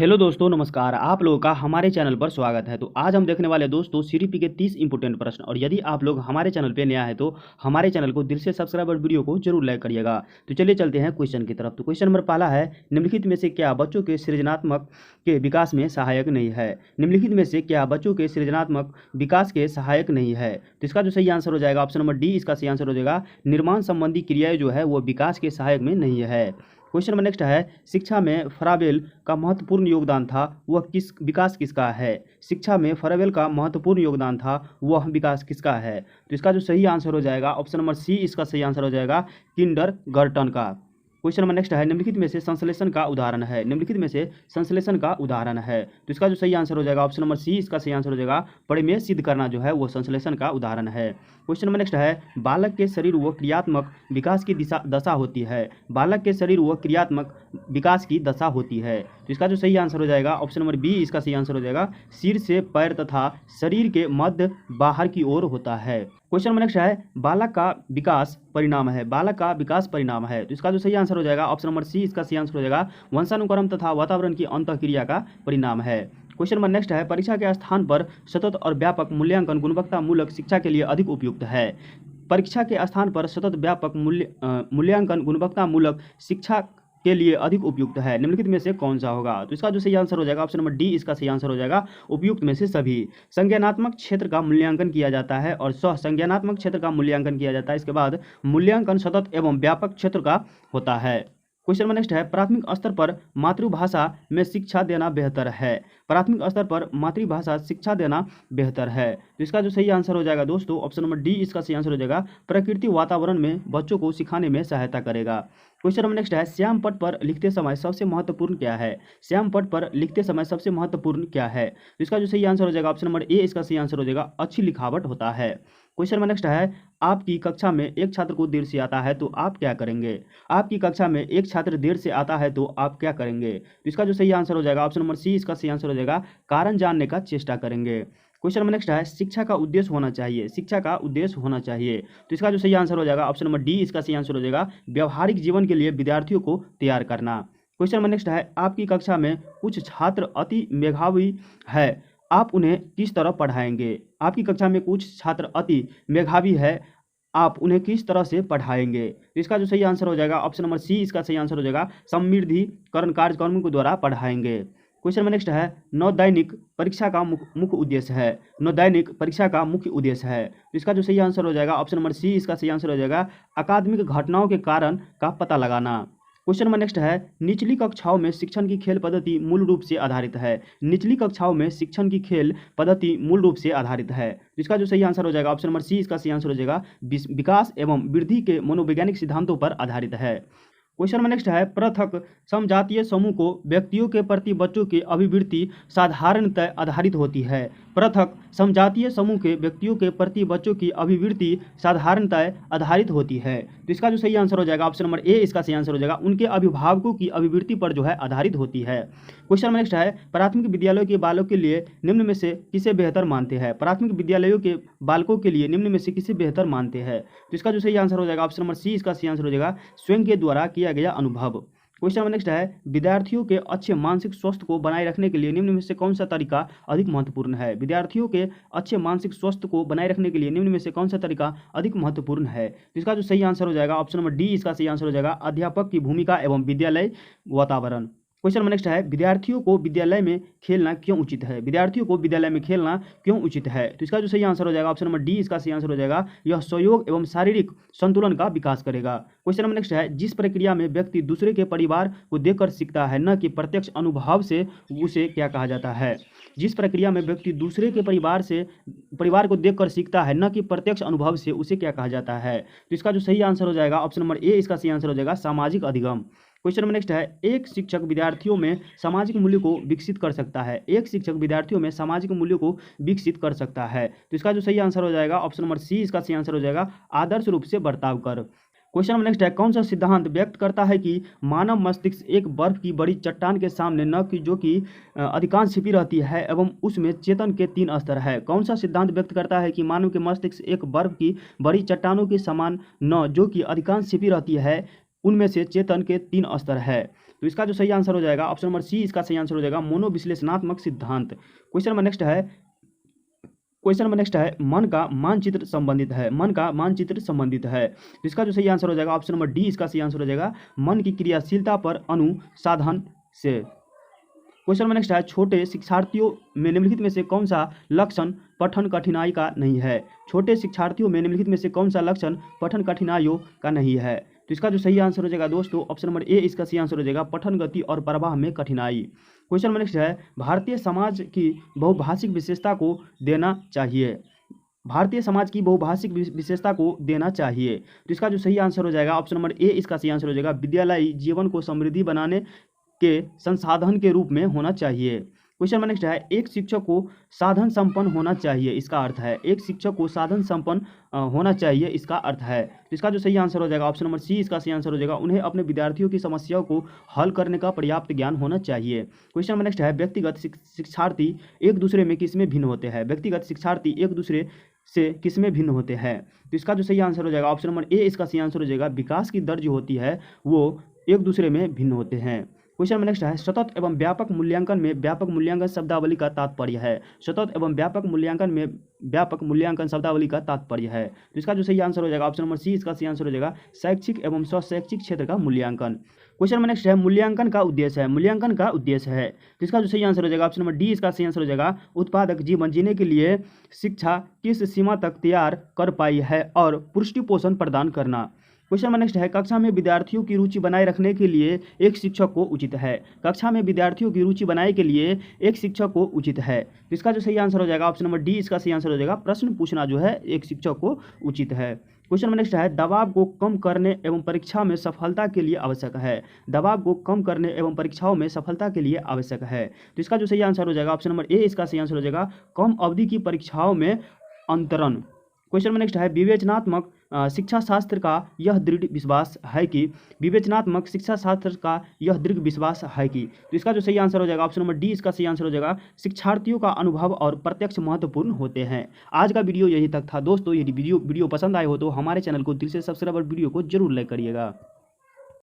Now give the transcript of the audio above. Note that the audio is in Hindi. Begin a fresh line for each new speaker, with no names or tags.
हेलो दोस्तों, नमस्कार। आप लोगों का हमारे चैनल पर स्वागत है। तो आज हम देखने वाले दोस्तों सीरीपी के 30 इंपोर्टेंट प्रश्न। और यदि आप लोग हमारे चैनल पे नया है तो हमारे चैनल को दिल से सब्सक्राइब और वीडियो को जरूर लाइक करिएगा। तो चलिए चलते हैं क्वेश्चन की तरफ। तो क्वेश्चन नंबर पहला है, निम्नलिखित में से क्या बच्चों के सृजनात्मक के विकास में सहायक नहीं है। निम्नलिखित में से क्या बच्चों के सृजनात्मक विकास के सहायक नहीं है। तो इसका जो सही आंसर हो जाएगा ऑप्शन नंबर डी, इसका सही आंसर हो जाएगा निर्माण संबंधी क्रियाएं जो है वो विकास के सहायक में नहीं है। क्वेश्चन नंबर नेक्स्ट है, शिक्षा में फ्राबेल का महत्वपूर्ण योगदान था, वह किस विकास किसका है। शिक्षा में फ्राबेल का महत्वपूर्ण योगदान था, वह विकास किसका है। तो इसका जो सही आंसर हो जाएगा ऑप्शन नंबर सी, इसका सही आंसर हो जाएगा किंडरगार्टन का। क्वेश्चन नंबर नेक्स्ट है, निम्नलिखित में से संश्लेषण का उदाहरण है। निम्नलिखित में से संश्लेषण का उदाहरण है। तो इसका जो सही आंसर हो जाएगा ऑप्शन नंबर सी, इसका सही आंसर हो जाएगा परिमेय सिद्ध करना जो है वो संश्लेषण का उदाहरण है। क्वेश्चन नंबर नेक्स्ट है, बालक के शरीर व क्रियात्मक विकास की दशा होती है। बालक के शरीर व क्रियात्मक विकास की दशा होती है। तो इसका जो सही आंसर हो जाएगा ऑप्शन नंबर बी, इसका सही आंसर हो जाएगा सिर से पैर तथा शरीर के मध्य बाहर की ओर होता है। क्वेश्चन नंबर नेक्स्ट है, बालक का विकास परिणाम है। बालक का विकास परिणाम है। तो इसका जो सही आंसर हो जाएगा ऑप्शन नंबर सी, इसका सही आंसर हो जाएगा वंशानुक्रम तथा वातावरण की अंतःक्रिया का परिणाम है। क्वेश्चन नंबर नेक्स्ट है, परीक्षा के स्थान पर सतत और व्यापक मूल्यांकन गुणवत्ता मूलक शिक्षा के लिए अधिक उपयुक्त है। परीक्षा के स्थान पर सतत व्यापक मूल्यांकन गुणवत्ता मूलक शिक्षा के लिए अधिक उपयुक्त है। निम्नलिखित में से कौन सा होगा। तो इसका जो सही आंसर हो जाएगा ऑप्शन नंबर डी, इसका सही आंसर हो जाएगा उपयुक्त में से सभी। संज्ञानात्मक क्षेत्र का मूल्यांकन किया जाता है और सह संज्ञानात्मक क्षेत्र का मूल्यांकन किया जाता है। इसके बाद मूल्यांकन सतत एवं व्यापक क्षेत्र का होता है। क्वेश्चन नंबर नेक्स्ट है, प्राथमिक स्तर पर मातृभाषा में शिक्षा देना बेहतर है। प्राथमिक स्तर पर मातृभाषा शिक्षा देना बेहतर है। तो इसका जो सही आंसर हो जाएगा दोस्तों ऑप्शन नंबर डी, इसका सही आंसर हो जाएगा प्रकृति वातावरण में बच्चों को सिखाने में सहायता करेगा। क्वेश्चन नंबर नेक्स्ट है, श्याम पट पर लिखते समय सबसे महत्वपूर्ण क्या है। श्याम पट पर लिखते समय सबसे महत्वपूर्ण क्या है। तो इसका जो सही आंसर हो जाएगा ऑप्शन नंबर ए, इसका सही आंसर हो जाएगा अच्छी लिखावट होता है। क्वेश्चन नंबर नेक्स्ट है, आपकी कक्षा में एक छात्र को देर से आता है तो आप क्या करेंगे। आपकी कक्षा में एक छात्र देर से आता है तो आप क्या करेंगे। तो इसका जो सही आंसर हो जाएगा ऑप्शन नंबर सी, इसका सही आंसर हो जाएगा कारण जानने का चेष्टा करेंगे। क्वेश्चन नंबर नेक्स्ट है, शिक्षा का उद्देश्य होना चाहिए। शिक्षा का उद्देश्य होना चाहिए। तो इसका जो सही आंसर हो जाएगा ऑप्शन नंबर डी, इसका सही आंसर हो जाएगा व्यवहारिक जीवन के लिए विद्यार्थियों को तैयार करना। क्वेश्चन नंबर नेक्स्ट है, आपकी कक्षा में कुछ छात्र अति मेधावी है, आप उन्हें किस तरह पढ़ाएंगे। आपकी कक्षा में कुछ छात्र अति मेधावी है, आप उन्हें किस तरह से पढ़ाएंगे। तो इसका जो सही आंसर हो जाएगा ऑप्शन नंबर सी, इसका सही आंसर हो जाएगा समृद्धिकरण कार्यक्रमों के द्वारा पढ़ाएंगे। क्वेश्चन नंबर नेक्स्ट है, नवदैनिक परीक्षा का मुख्य उद्देश्य है। नवदैनिक परीक्षा का मुख्य उद्देश्य है। तो इसका जो सही आंसर हो जाएगा ऑप्शन नंबर सी, इसका सही आंसर हो जाएगा अकादमिक घटनाओं के कारण का पता लगाना। क्वेश्चन नंबर नेक्स्ट है, निचली कक्षाओं में शिक्षण की खेल पद्धति मूल रूप से आधारित है। निचली कक्षाओं में शिक्षण की खेल पद्धति मूल रूप से आधारित है। तो इसका जो सही आंसर हो जाएगा ऑप्शन नंबर सी, इसका सही आंसर हो जाएगा विकास एवं वृद्धि के मनोवैज्ञानिक सिद्धांतों पर आधारित है। क्वेश्चन नंबर नेक्स्ट है, पृथक समजातीय समूह को व्यक्तियों के प्रति बच्चों की अभिवृत्ति साधारणतः आधारित होती है। पृथक समजातीय समूह के व्यक्तियों के प्रति बच्चों की अभिवृत्ति साधारणतः आधारित होती है। तो इसका जो सही आंसर हो जाएगा ऑप्शन नंबर ए, इसका सही आंसर हो जाएगा उनके अभिभावकों की अभिवृत्ति पर जो है आधारित होती है। क्वेश्चन नंबर नेक्स्ट है, प्राथमिक विद्यालयों के बालकों के लिए निम्न में से किसे बेहतर मानते हैं। प्राथमिक विद्यालयों के बालकों के लिए निम्न में से किसे बेहतर मानते हैं। तो इसका जो सही आंसर हो जाएगा ऑप्शन नंबर सी, इसका सही आंसर हो जाएगा स्वयं के द्वारा किया गया अनुभव। क्वेश्चन नंबर नेक्स्ट है, विद्यार्थियों के अच्छे मानसिक स्वास्थ्य को बनाए रखने के लिए निम्न में से कौन सा तरीका अधिक महत्वपूर्ण है। विद्यार्थियों के अच्छे मानसिक स्वास्थ्य को बनाए रखने के लिए निम्न में से कौन सा तरीका अधिक महत्वपूर्ण है। तो इसका जो सही आंसर हो जाएगा ऑप्शन नंबर डी, इसका सही आंसर हो जाएगा अध्यापक की भूमिका एवं विद्यालय वातावरण। क्वेश्चन नंबर नेक्स्ट है, विद्यार्थियों को विद्यालय में खेलना क्यों उचित है। विद्यार्थियों को विद्यालय में खेलना क्यों उचित है। तो इसका जो सही आंसर हो जाएगा ऑप्शन नंबर डी, इसका सही आंसर हो जाएगा यह सहयोग एवं शारीरिक संतुलन का विकास करेगा। क्वेश्चन नंबर नेक्स्ट है, जिस प्रक्रिया में व्यक्ति दूसरे के परिवार को देखकर सीखता है न कि प्रत्यक्ष अनुभव से, उसे क्या कहा जाता है। जिस प्रक्रिया में व्यक्ति दूसरे के परिवार को देखकर सीखता है न कि प्रत्यक्ष अनुभव से, उसे क्या कहा जाता है। तो इसका जो सही आंसर हो जाएगा ऑप्शन नंबर ए, इसका सही आंसर हो जाएगा सामाजिक अधिगम। क्वेश्चन नंबर नेक्स्ट है, एक शिक्षक विद्यार्थियों में सामाजिक मूल्यों को विकसित कर सकता है। एक शिक्षक विद्यार्थियों में सामाजिक मूल्यों को विकसित कर सकता है। तो इसका जो सही आंसर हो जाएगा ऑप्शन नंबर सी, इसका सही आंसर हो जाएगा आदर्श रूप से बर्ताव कर। क्वेश्चन नंबर नेक्स्ट है, कौन सा सिद्धांत व्यक्त करता है कि मानव मस्तिष्क एक बर्फ की बड़ी चट्टान के सामने न कि जो कि अधिकांश छिपी रहती है एवं उसमें चेतन के 3 स्तर है। कौन सा सिद्धांत व्यक्त करता है कि मानव के मस्तिष्क एक बर्फ की बड़ी चट्टानों के समान न जो कि अधिकांश छिपी रहती है उनमें से चेतन के 3 स्तर है। तो इसका जो सही आंसर हो जाएगा ऑप्शन नंबर सी इसका सही आंसर हो जाएगा मनोविश्लेषणात्मक सिद्धांत। क्वेश्चन नंबर नेक्स्ट है मन का मानचित्र संबंधित है, मन का मानचित्र संबंधित है। तो इसका जो सही आंसर हो जाएगा ऑप्शन नंबर डी इसका सही आंसर हो जाएगा मन की क्रियाशीलता पर अनुसाधन से। क्वेश्चन नंबर नेक्स्ट है छोटे शिक्षार्थियों में निम्नलिखित में से कौन सा लक्षण पठन कठिनाई का नहीं है। छोटे शिक्षार्थियों में निम्नलिखित में से कौन सा लक्षण पठन कठिनाइयों का नहीं है। तो इसका जो सही आंसर हो जाएगा दोस्तों ऑप्शन नंबर ए इसका सही आंसर हो जाएगा पठन गति और प्रवाह में कठिनाई। क्वेश्चन नंबर नेक्स्ट है भारतीय समाज की बहुभाषिक विशेषता को देना चाहिए, भारतीय समाज की बहुभाषिक विशेषता को देना चाहिए। तो इसका जो सही आंसर हो जाएगा ऑप्शन नंबर ए इसका सही आंसर हो जाएगा विद्यालय जीवन को समृद्धि बनाने के संसाधन के रूप में होना चाहिए। क्वेश्चन नंबर नेक्स्ट है एक शिक्षक को साधन संपन्न होना चाहिए, इसका अर्थ है एक शिक्षक को साधन संपन्न होना चाहिए, इसका अर्थ है। तो इसका जो सही आंसर हो जाएगा ऑप्शन नंबर सी इसका सही आंसर हो जाएगा उन्हें अपने विद्यार्थियों की समस्याओं को हल करने का पर्याप्त ज्ञान होना चाहिए। क्वेश्चन नंबर नेक्स्ट है व्यक्तिगत शिक्षार्थी एक दूसरे में किसमें भिन्न होते हैं, व्यक्तिगत शिक्षार्थी एक दूसरे से किसमें भिन्न होते हैं। तो इसका जो सही आंसर हो जाएगा ऑप्शन नंबर ए इसका सही आंसर हो जाएगा विकास की दर जो होती है वो एक दूसरे में भिन्न होते हैं। क्वेश्चन नंबर नेक्स्ट है सतत एवं व्यापक मूल्यांकन में व्यापक मूल्यांकन शब्दावली का तात्पर्य है, सतत एवं व्यापक मूल्यांकन में व्यापक मूल्यांकन शब्दावली का तात्पर्य है। तो इसका जो सही आंसर हो जाएगा ऑप्शन नंबर सी इसका सही आंसर हो जाएगा शैक्षिक एवं स्वशैक्षिक क्षेत्र का मूल्यांकन। क्वेश्चन नंबर नेक्स्ट है मूल्यांकन का उद्देश्य है, मूल्यांकन का उद्देश्य है। तो इसका जो सही आंसर हो जाएगा ऑप्शन नंबर डी इसका सही आंसर हो जाएगा उत्पादक जीवन जीने के लिए शिक्षा किस सीमा तक तैयार कर पाई है और पुष्टि पोषण प्रदान करना। क्वेश्चन नंबर नेक्स्ट है कक्षा में विद्यार्थियों की रुचि बनाए रखने के लिए एक शिक्षक को उचित है, कक्षा में विद्यार्थियों की रुचि बनाए के लिए एक शिक्षक को उचित है। तो इसका जो सही आंसर हो जाएगा ऑप्शन नंबर डी इसका सही आंसर हो जाएगा प्रश्न पूछना जो है एक शिक्षक को उचित है। क्वेश्चन नंबर नेक्स्ट है दबाव को कम करने एवं परीक्षा में सफलता के लिए आवश्यक है, दबाव को कम करने एवं परीक्षाओं में सफलता के लिए आवश्यक है। तो इसका जो सही आंसर हो जाएगा ऑप्शन नंबर ए इसका सही आंसर हो जाएगा कम अवधि की परीक्षाओं में अंतरण। क्वेश्चन नंबर नेक्स्ट है विवेचनात्मक शिक्षा शास्त्र का यह दृढ़ विश्वास है कि, विवेचनात्मक शिक्षा शास्त्र का यह दृढ़ विश्वास है कि। तो इसका जो सही आंसर हो जाएगा ऑप्शन नंबर डी इसका सही आंसर हो जाएगा शिक्षार्थियों का अनुभव और प्रत्यक्ष महत्वपूर्ण होते हैं। आज का वीडियो यही तक था दोस्तों, यदि वीडियो पसंद आए हो तो हमारे चैनल को दिल से सब्सक्राइब और वीडियो को जरूर लाइक करिएगा।